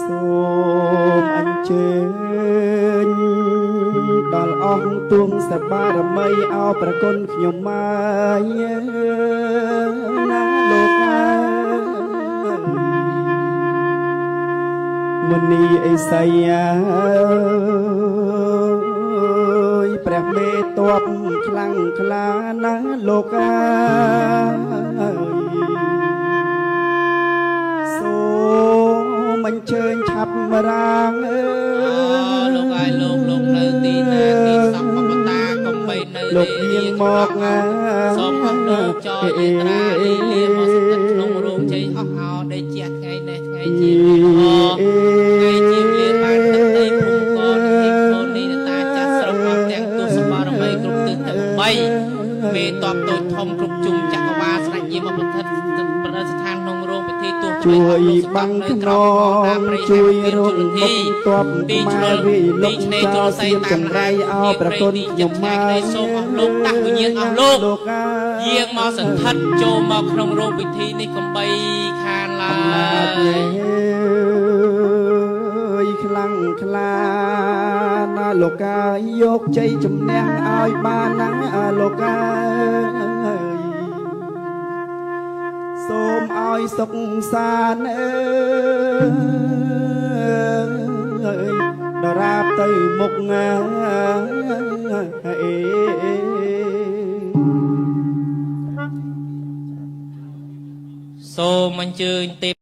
សូមអញ្ជើញដល់អង្គទួងសបារមីអោប្រគុណខ្ញុំមកណាលោកមុនីអេសីព្រះមេតបខ្លាំងក្លាណាលោកសូមអញ្ជើញឆាប់រាងលោកឲ្យលោកនៅទីណាទីសំបតាកុំបីនៅលោកនាងមកសូមអរលោកចោលអេត្រាលីលាមកស្ថិតក្នុងរោងជ័យអស់អោដេកជាថ្ងៃនេះថ្ងៃជាថ្ងៃជាលៀនបានទឹកដីភូមិកនហេកូននេះតាចាស់ស្រុកអត់ទាំងទស្សបារមីគ្រប់ទិសទាំង3មេតបតូចធំគ្រប់ជុំចក្រវាលស្ដេចយាមប្រតិប្រស្ថានក្នុងរោងពិធីទោះជួយបាំងខ្នងជួយរកមុខតបខ្មែរវិលុកចោលសៀមចង្រៃអោប្រគុណខ្ញុំមកសូមអស់លោកដាក់វិញ្ញាណអស់លោកយាងមកសន្ធិដ្ឋចូលមកក្នុងរោងពិធីនេះកំបីខានឡើយខ្លាំងខ្លាណាលោកយកជ័យជំនះឲ្យបានណាលោកសូមឲ្យសុខសាន្តដរាបទៅមុខសូមអញ្ជើញទេ